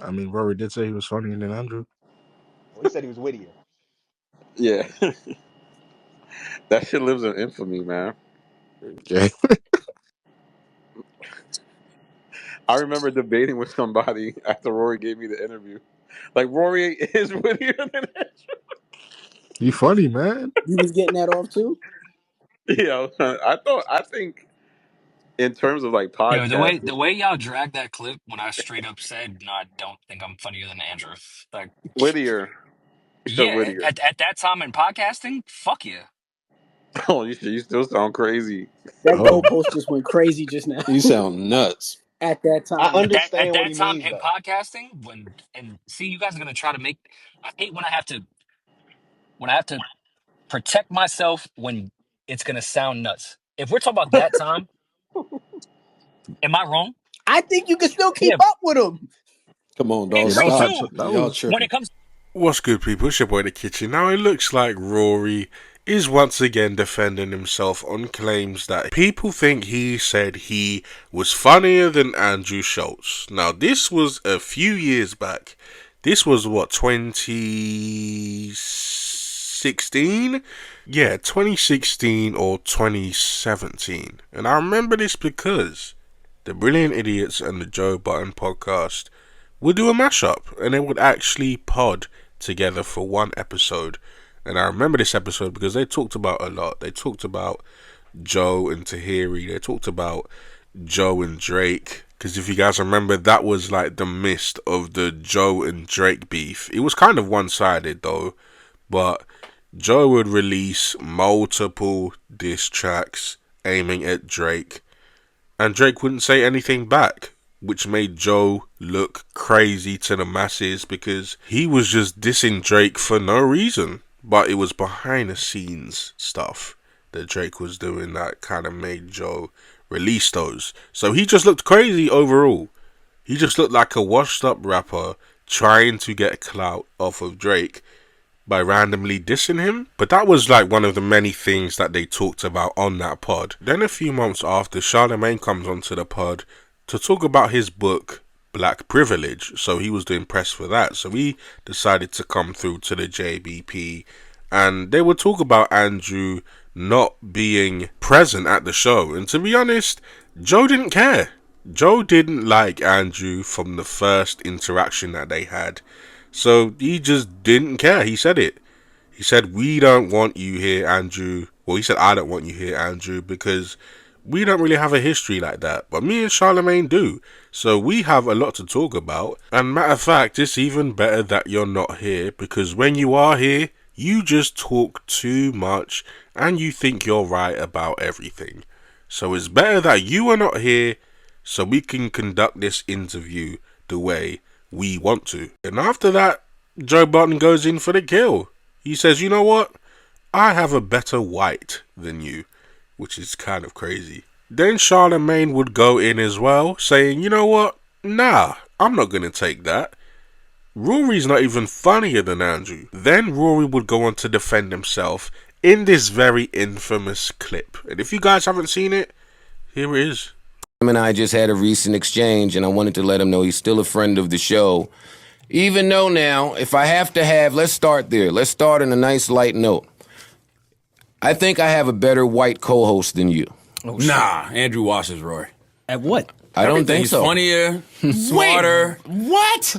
I mean, Rory did say he was funnier than Andrew. Well, he said he was wittier. Yeah, that shit lives in infamy, man. Okay. I remember debating with somebody after Rory gave me the interview. Like Rory is wittier than Andrew. You funny, man. You was getting that off too? I think in terms of like Yo, the podcasting, way y'all dragged that clip when I straight up said, no, I don't think I'm funnier than Andrew. Like, Whittier. You said yeah, Whittier. at that time in podcasting, fuck yeah. Oh, you still sound crazy. That Oh, goalpost just went crazy just now. You sound nuts. At that I time. At understand what that he time means in though. podcasting, and see, you guys are gonna try to make. I hate when I have to protect myself when it's gonna sound nuts. If we're talking about that time, am I wrong? I think you can still keep Yeah, up with him. Come on, I dog. yeah, that agree was Stop. too. actually that Y'all was. When tripping. it comes, What's good, people? It's your boy, The Kitchen. Now, it looks like Rory is once again defending himself on claims that people think he said he was funnier than Andrew Schulz. Now, this was a few years back. This was, what, 2016? Yeah, 2016 or 2017. And I remember this because the Brilliant Idiots and the Joe Budden podcast would do a mashup and they would actually pod together for one episode. And I remember this episode because they talked about a lot. They talked about Joe and Tahiri. They talked about Joe and Drake. Because if you guys remember, that was like the mist of the Joe and Drake beef. It was kind of one-sided though, but Joe would release multiple diss tracks aiming at Drake, and Drake wouldn't say anything back, which made Joe look crazy to the masses because he was just dissing Drake for no reason. But it was behind the scenes stuff that Drake was doing that kind of made Joe release those. So he just looked crazy overall. He just looked like a washed up rapper trying to get clout off of Drake by randomly dissing him. But that was like one of the many things that they talked about on that pod. Then a few months after, Charlemagne comes onto the pod to talk about his book Black Privilege. So he was doing press for that. So we decided to come through to the JBP and they would talk about Andrew not being present at the show. And to be honest, Joe didn't care. Joe didn't like Andrew from the first interaction that they had. So he just didn't care. He said it. He said, we don't want you here, Andrew. Well, he said, I don't want you here, Andrew, because we don't really have a history like that. But me and Charlemagne do. So we have a lot to talk about. And matter of fact, it's even better that you're not here, because when you are here, you just talk too much and you think you're right about everything. So it's better that you are not here so we can conduct this interview the way we want to. And after that, Joe Budden goes in for the kill. He says, you know what? I have a better white than you, which is kind of crazy. Then Charlemagne would go in as well, saying, you know what? Nah, I'm not going to take that. Rory's not even funnier than Andrew. Then Rory would go on to defend himself in this very infamous clip. And if you guys haven't seen it, here it is. Him and I just had a recent exchange, and I wanted to let him know he's still a friend of the show. Even though now, if I have to have, let's start there. Let's start on a nice light note. I think I have a better white co-host than you. Nah, Andrew washes Rory. At what? I don't think He's so. funnier, smarter. What?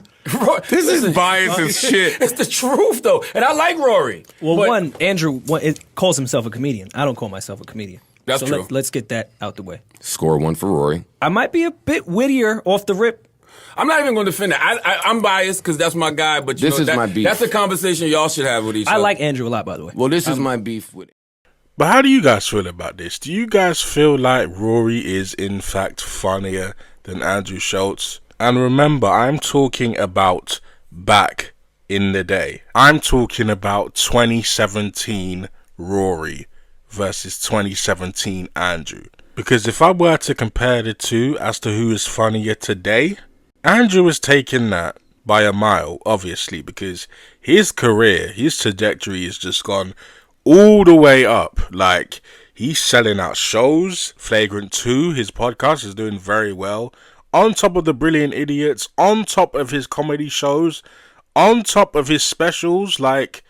This is bias as shit. It's the truth, though. And I like Rory. Well, but Andrew it calls himself a comedian. I don't call myself a comedian. That's so true. Let's get that out the way. Score one for Rory. I might be a bit wittier off the rip. I'm not even going to defend that. I'm biased because that's my guy, but This is my beef. That's a conversation y'all should have with each other. I like Andrew a lot, by the way. Well, this is my beef with it. But how do you guys feel about this? Do you guys feel like Rory is in fact funnier than Andrew Schulz? And remember, I'm talking about back in the day. I'm talking about 2017 Rory versus 2017 Andrew. Because if I were to compare the two as to who is funnier today, Andrew has taken that by a mile, obviously, because his career, his trajectory has just gone all the way up. Like, he's selling out shows. Flagrant 2, his podcast is doing very well on top of the Brilliant Idiots, on top of his comedy shows, on top of his specials. Like,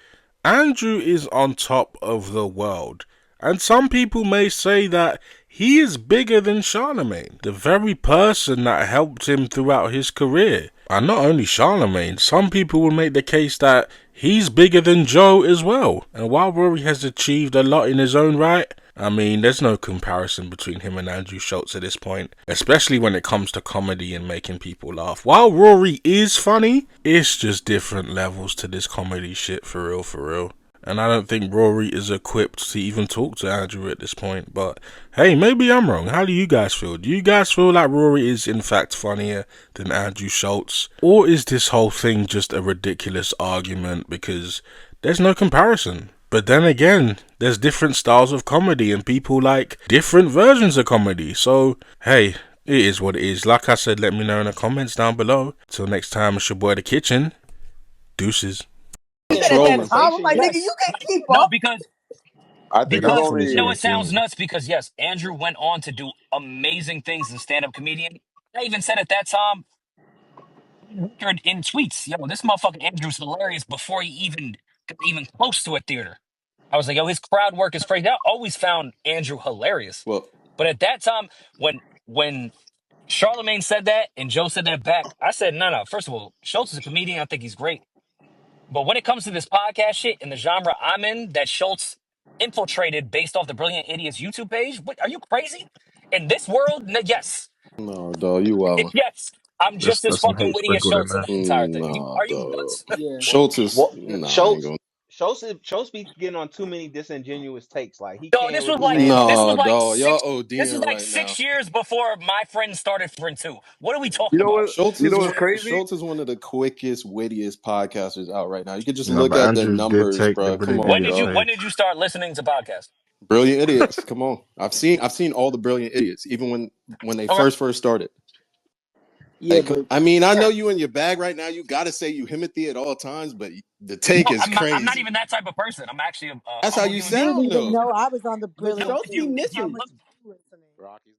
Andrew is on top of the world. And some people may say that he is bigger than Charlemagne, the very person that helped him throughout his career. And not only Charlemagne, some people will make the case that he's bigger than Joe as well. And while Rory has achieved a lot in his own right, I mean, there's no comparison between him and Andrew Schulz at this point, especially when it comes to comedy and making people laugh. While Rory is funny, it's just different levels to this comedy shit, for real, for real. And I don't think Rory is equipped to even talk to Andrew at this point. But hey, maybe I'm wrong. How do you guys feel? Do you guys feel like Rory is in fact funnier than Andrew Schulz? Or is this whole thing just a ridiculous argument because there's no comparison? But then again, there's different styles of comedy and people like different versions of comedy. So hey, it is what it is. Like I said, let me know in the comments down below. Till next time, it's your boy The Kitchen. Deuces. You said at that Trolling. time, I'm like, nigga, Yes. you can keep No, up. because I think it's That's because you know only. it sounds 2017. nuts because yes, Andrew went on to do amazing things as stand-up comedian. I even said at that time in tweets, yo, this motherfucker Andrew's hilarious before he even got even close to a theater. I was like, yo, his crowd work is crazy. I always found Andrew hilarious. Well, But at that time, when Charlemagne said that and Joe said that back, I said, no. First of all, Schultz is a comedian. I think he's great. But when it comes to this podcast shit and the genre I'm in, that Schultz infiltrated based off the Brilliant Idiots YouTube page, what, are you crazy? In this world, yes. no, dog, you wildin'. Yes. I'm just as There's some fucking hate witty as sprinkled in Schultz in there. that entire thing. Nah, Are you dog. nuts? Yeah. Schultz is What nah. I ain't Schultz going. Schultz be getting on too many disingenuous takes. Like he No, can't really stand on Nah, something. dog. Y'all ODing right now. 6 years before my friend started Friend 2. What are we You talking know about? what? You know what's crazy? Schultz is one of the quickest, wittiest podcasters out right now. You could just No, look but at the Andrew did numbers, take the bro. Come Brilliant When on, did Idiots you dog. when page. did you start listening to podcasts? Brilliant idiots. Come on. I've seen all the brilliant idiots, even when they Okay. first started. Yeah, but I mean, I know you in your bag right now. You got to say you Himothy at all times, but the take No, is I'm not crazy. even that type of person. I'm actually a That's how humble you human being. You don't sound, even though. know I was on the but Brilliant No, Schultz if be you Idiots. How if you missing. much look was you listening? Rocky's